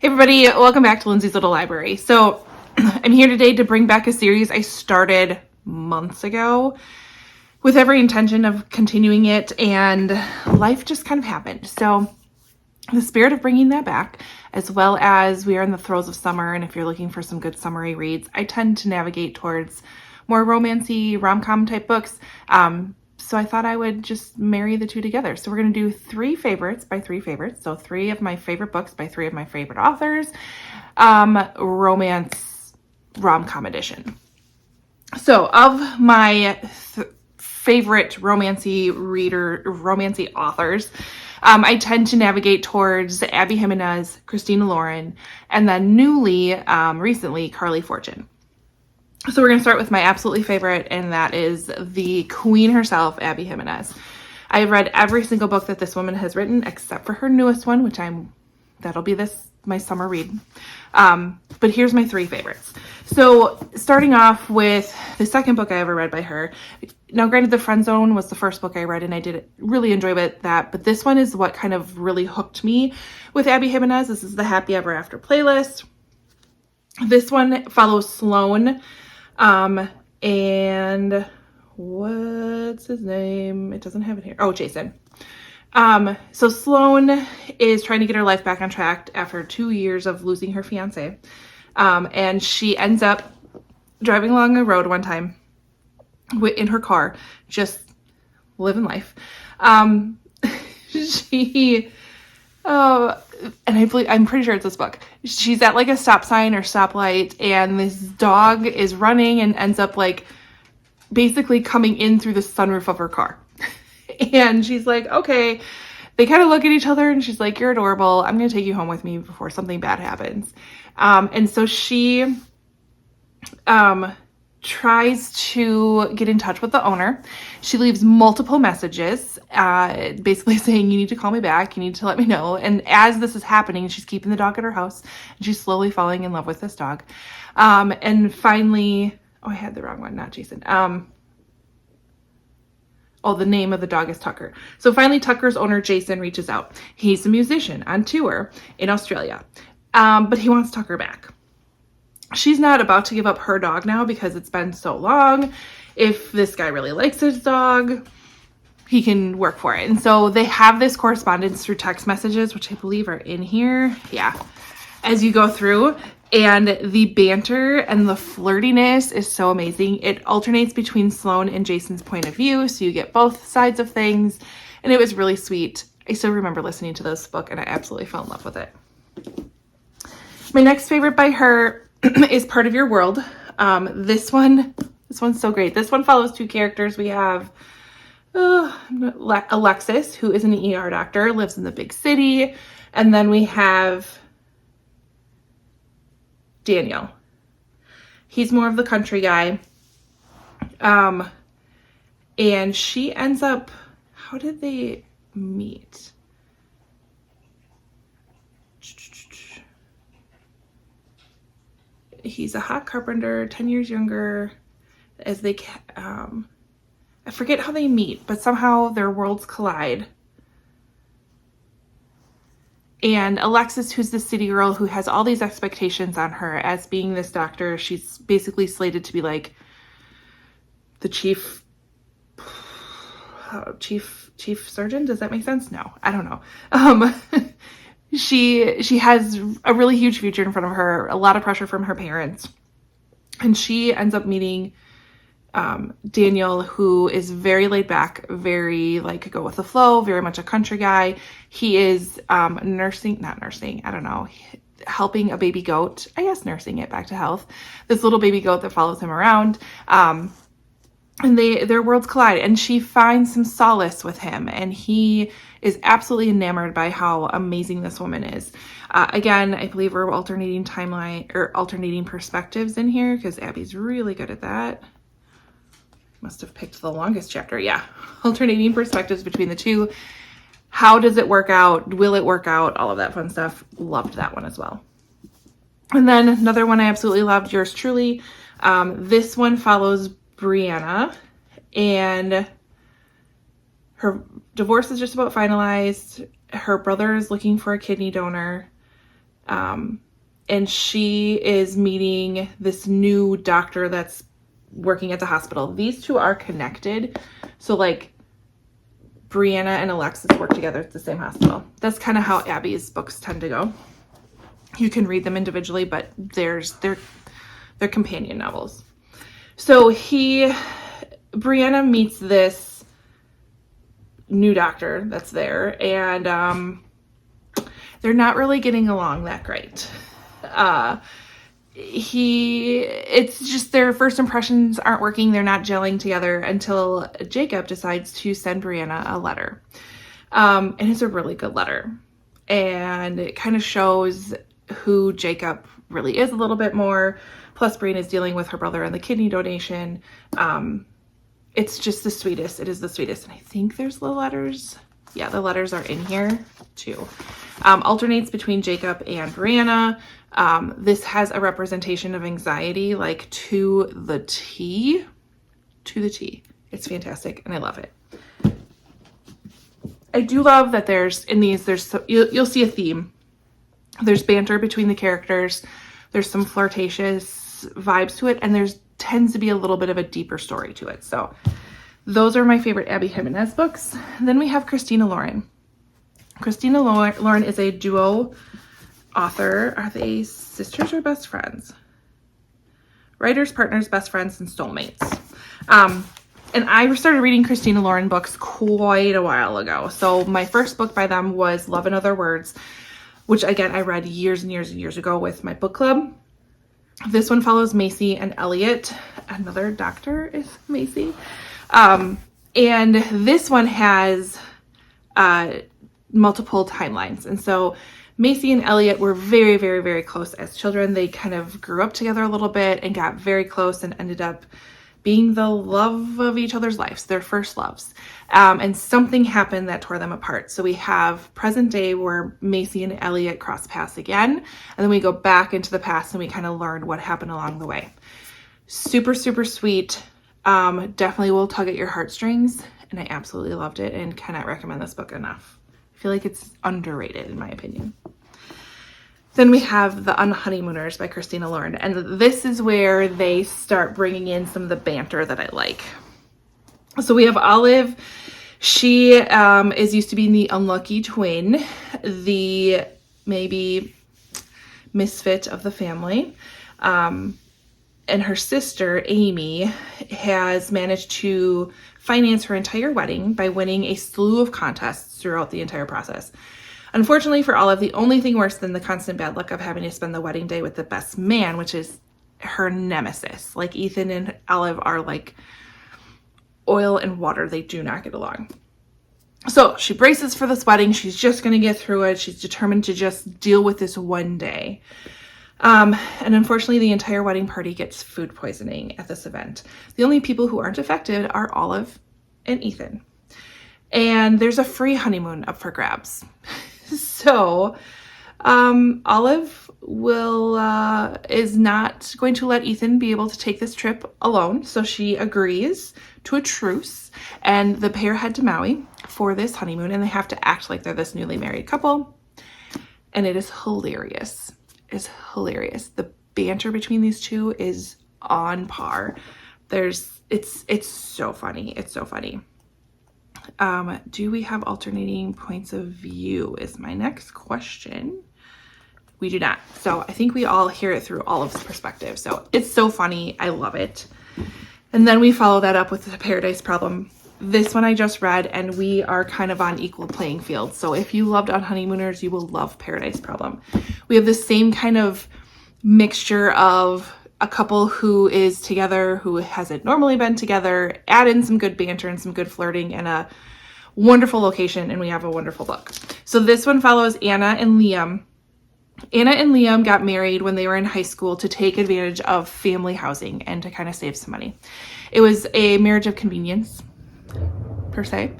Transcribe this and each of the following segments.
Hey everybody, welcome back to Lindsey's Little Library. So I'm here today to bring back a series I started months ago with every intention of continuing it, and life just kind of happened. So in the spirit of bringing that back, as well as we are in the throes of summer, and if you're looking for some good summery reads, I tend to navigate towards more romancy, rom-com type books. So I thought I would just marry the two together. So we're going to do 3 favorites by 3 favorites. So 3 of my favorite books by 3 of my favorite authors. Romance rom-com edition. So of my favorite romancy authors, I tend to navigate towards Abby Gimenez, Christina Lauren, and then recently, Carly Fortune. So we're going to start with my absolutely favorite, and that is the queen herself, Abby Gimenez. I have read every single book that this woman has written, except for her newest one, which that'll be my summer read. But here's my 3 favorites. So starting off with the second book I ever read by her. Now, granted, The Friend Zone was the first book I read, and I did really enjoy that. But this one is what kind of really hooked me with Abby Gimenez. This is the Happy Ever After playlist. This one follows Sloan. And what's his name? It doesn't have it here. Oh, Jason. So Sloan is trying to get her life back on track after 2 years of losing her fiance. And she ends up driving along a road one time in her car, just living life. And I'm pretty sure it's this book. She's at like a stop sign or stoplight, and this dog is running and ends up like basically coming in through the sunroof of her car. And she's like, okay. They kind of look at each other, and she's like, you're adorable. I'm going to take you home with me before something bad happens. And so she tries to get in touch with the owner. She leaves multiple messages, basically saying, you need to call me back. You need to let me know. And as this is happening, she's keeping the dog at her house, and she's slowly falling in love with this dog. And finally, I had the wrong one, not Jason. The name of the dog is Tucker. So finally, Tucker's owner, Jason, reaches out. He's a musician on tour in Australia, but he wants Tucker back. She's not about to give up her dog now because it's been so long. If this guy really likes his dog, he can work for it. And so they have this correspondence through text messages, which I believe are in here. Yeah. As you go through, and the banter and the flirtiness is so amazing. It alternates between Sloan and Jason's point of view, so you get both sides of things. And it was really sweet. I still remember listening to this book, and I absolutely fell in love with it. My next favorite by her is Part of Your World. This one's so great. This one follows 2 characters. We have Alexis, who is an ER doctor, lives in the big city. And then we have Daniel. He's more of the country guy. And she ends up, how did they meet? He's a hot carpenter, 10 years younger. As they, I forget how they meet, but somehow their worlds collide. And Alexis, who's the city girl who has all these expectations on her as being this doctor, she's basically slated to be like the chief surgeon. Does that make sense? No, I don't know. She has a really huge future in front of her, a lot of pressure from her parents. And she ends up meeting Daniel, who is very laid back, very like go with the flow, very much a country guy. He is helping a baby goat, I guess nursing it back to health. This little baby goat that follows him around. And their worlds collide, and she finds some solace with him, and he is absolutely enamored by how amazing this woman is. Again, I believe we're alternating perspectives in here, because Abby's really good at that. Must have picked the longest chapter. Yeah, alternating perspectives between the two. How does it work out? Will it work out? All of that fun stuff. Loved that one as well. And then another one I absolutely loved, Yours Truly. This one follows Brianna, and her divorce is just about finalized. Her brother is looking for a kidney donor. And she is meeting this new doctor that's working at the hospital. These two are connected. So like Brianna and Alexis work together at the same hospital. That's kind of how Abby's books tend to go. You can read them individually, but they're companion novels. So Brianna meets this new doctor that's there, and they're not really getting along that great. It's just their first impressions aren't working. They're not gelling together until Jacob decides to send Brianna a letter. And it's a really good letter. And it kind of shows who Jacob really is a little bit more. Plus, Brianna is dealing with her brother and the kidney donation. It's just the sweetest. It is the sweetest. And I think there's the letters. Yeah, the letters are in here too. Alternates between Jacob and Brianna. This has a representation of anxiety, like to the T. To the T. It's fantastic, and I love it. I do love that you'll see a theme. There's banter between the characters. There's some flirtatious vibes to it, and tends to be a little bit of a deeper story to it. So those are my favorite Abby Gimenez books. Then we have Christina Lauren. Christina Lauren is a duo author. Are they sisters or best friends? Writers, partners, best friends, and soulmates. And I started reading Christina Lauren books quite a while ago. So my first book by them was Love in Other Words, which again, I read years and years and years ago with my book club. This one follows Macy and Elliot. Another doctor is Macy. And this one has multiple timelines. And so Macy and Elliot were very, very, very close as children. They kind of grew up together a little bit and got very close and ended up being the love of each other's lives, their first loves. And something happened that tore them apart. So we have present day where Macy and Elliot cross paths again. And then we go back into the past and we kind of learn what happened along the way. Super, super sweet. Definitely will tug at your heartstrings. And I absolutely loved it and cannot recommend this book enough. I feel like it's underrated in my opinion. Then we have The Unhoneymooners by Christina Lauren. And this is where they start bringing in some of the banter that I like. So we have Olive. She is used to being the unlucky twin, the maybe misfit of the family. And her sister, Amy, has managed to finance her entire wedding by winning a slew of contests throughout the entire process. Unfortunately for Olive, the only thing worse than the constant bad luck of having to spend the wedding day with the best man, which is her nemesis. Like Ethan and Olive are like oil and water. They do not get along. So she braces for this wedding. She's just going to get through it. She's determined to just deal with this one day. And unfortunately, the entire wedding party gets food poisoning at this event. The only people who aren't affected are Olive and Ethan. And there's a free honeymoon up for grabs. So Olive is not going to let Ethan be able to take this trip alone. So she agrees to a truce, and the pair head to Maui for this honeymoon, and they have to act like they're this newly married couple. And it is hilarious. It's hilarious. The banter between these two is on par. It's so funny. It's so funny. Do we have alternating points of view is my next question. We do not. So I think we all hear it through Olive's perspective. So it's so funny. I love it. And then we follow that up with the Paradise Problem. This one I just read, and we are kind of on equal playing field. So if you loved Unhoneymooners, you will love Paradise Problem. We have the same kind of mixture of a couple who is together, who hasn't normally been together, add in some good banter and some good flirting and a wonderful location, and we have a wonderful book. So this one follows Anna and Liam. Anna and Liam got married when they were in high school to take advantage of family housing and to kind of save some money. It was a marriage of convenience, per se.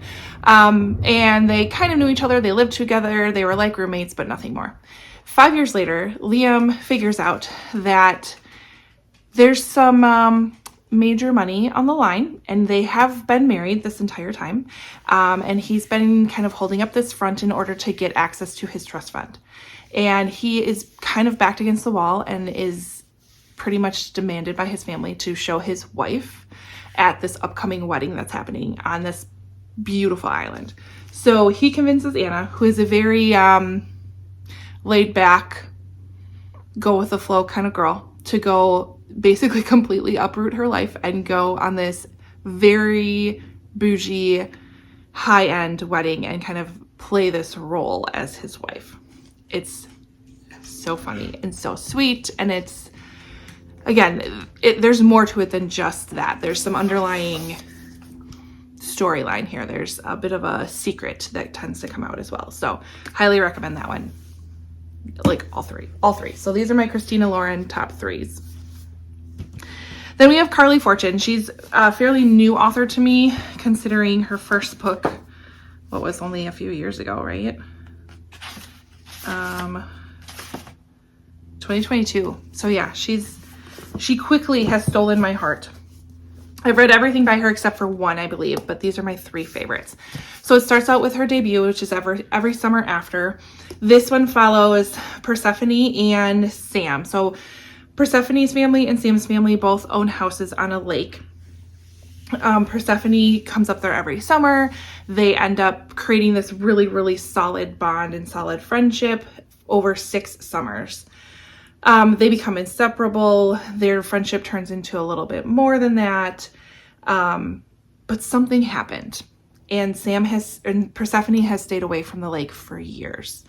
And they kind of knew each other. They lived together. They were like roommates, but nothing more. 5 years later, Liam figures out that there's some major money on the line, and they have been married this entire time. And he's been kind of holding up this front in order to get access to his trust fund. And he is kind of backed against the wall and is pretty much demanded by his family to show his wife at this upcoming wedding that's happening on this beautiful island. So he convinces Anna, who is a very laid back, go with the flow kind of girl, to go basically completely uproot her life and go on this very bougie, high-end wedding and kind of play this role as his wife. It's so funny and so sweet, and it's, again, there's more to it than just that. There's some underlying storyline here. There's a bit of a secret that tends to come out as well. So highly recommend that one. Like all three. So these are my Christina Lauren top threes. Then we have Carly Fortune. She's a fairly new author to me, considering her first book, what was only a few years ago, right? 2022. So yeah, she quickly has stolen my heart. I've read everything by her except for one, I believe, but these are my three favorites. So it starts out with her debut, which is every summer after. This one follows Persephone and Sam. So Persephone's family and Sam's family both own houses on a lake. Persephone comes up there every summer. They end up creating this really, really solid bond and solid friendship over 6 summers. They become inseparable. Their friendship turns into a little bit more than that. But something happened, and Persephone has stayed away from the lake for years,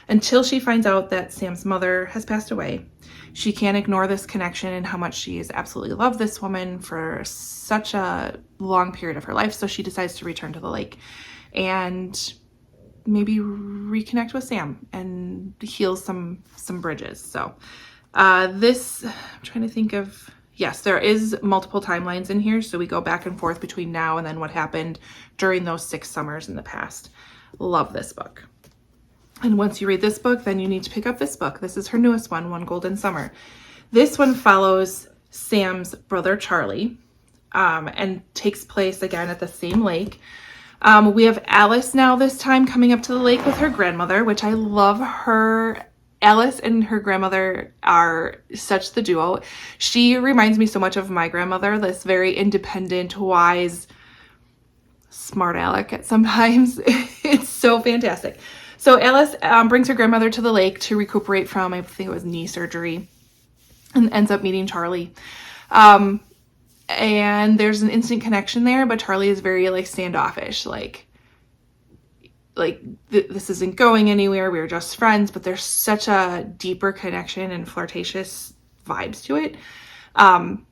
until she finds out that Sam's mother has passed away. She can't ignore this connection and how much she has absolutely loved this woman for such a long period of her life. So she decides to return to the lake and maybe reconnect with Sam and heal some bridges. So this, I'm trying to think of, yes, there is multiple timelines in here. So we go back and forth between now and then what happened during those 6 summers in the past. Love this book. And once you read this book, then you need to pick up this book. This is her newest one, One Golden Summer. This one follows Sam's brother, Charlie, and takes place again at the same lake. We have Alice now this time coming up to the lake with her grandmother, which I love her. Alice and her grandmother are such the duo. She reminds me so much of my grandmother, this very independent, wise, smart aleck at sometimes. It's so fantastic. So Alice brings her grandmother to the lake to recuperate from, I think it was knee surgery, and ends up meeting Charlie. And there's an instant connection there, but Charlie is very like standoffish, this isn't going anywhere. We're just friends, but there's such a deeper connection and flirtatious vibes to it. And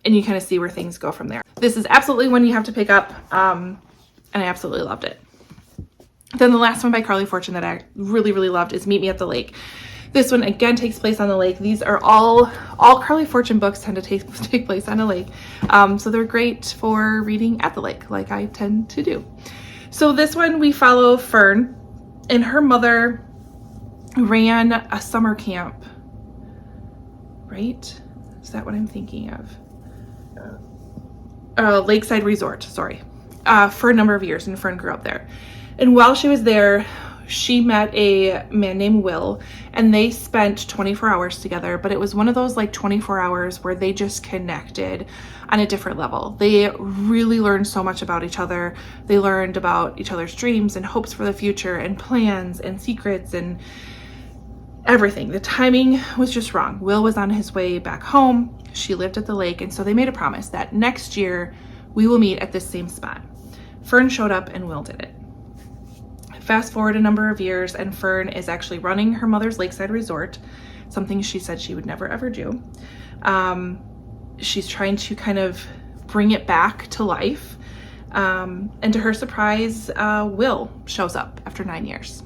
you kind of see where things go from there. This is absolutely one you have to pick up. And I absolutely loved it. Then the last one by Carly Fortune that I really, really loved is Meet Me at the Lake. This one again takes place on the lake. These are all Carly Fortune books tend to take place on a lake. So they're great for reading at the lake, like I tend to do. So this one we follow Fern, and her mother ran a summer camp, right? Is that what I'm thinking of? Lakeside Resort, sorry, for a number of years, and Fern grew up there. And while she was there, she met a man named Will, and they spent 24 hours together, but it was one of those like 24 hours where they just connected on a different level. They really learned so much about each other. They learned about each other's dreams and hopes for the future and plans and secrets and everything. The timing was just wrong. Will was on his way back home. She lived at the lake, and so they made a promise that next year we will meet at this same spot. Fern showed up and Will did it. Fast forward a number of years, and Fern is actually running her mother's lakeside resort, something she said she would never ever do. She's trying to kind of bring it back to life. And to her surprise, Will shows up after 9 years.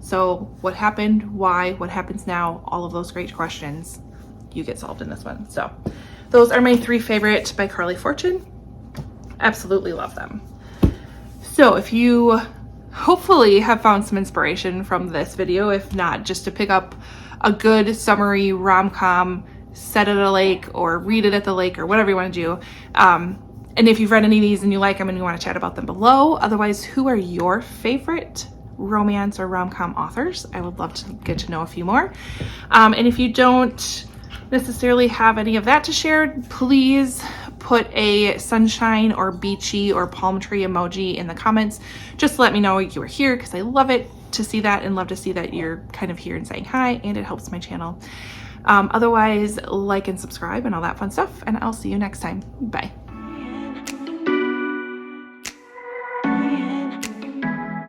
So what happened, why, what happens now, all of those great questions you get solved in this one. So those are my 3 favorite by Carly Fortune. Absolutely love them. So if you hopefully have found some inspiration from this video, if not, just to pick up a good summery rom-com set at a lake or read it at the lake or whatever you want to do. And if you've read any of these and you like them and you want to chat about them below. Otherwise, who are your favorite romance or rom-com authors? I would love to get to know a few more. And if you don't necessarily have any of that to share, please put a sunshine or beachy or palm tree emoji in the comments. Just let me know you were here, because I love it to see that and love to see that you're kind of here and saying hi, and it helps my channel. Otherwise, like and subscribe and all that fun stuff, and I'll see you next time. Bye.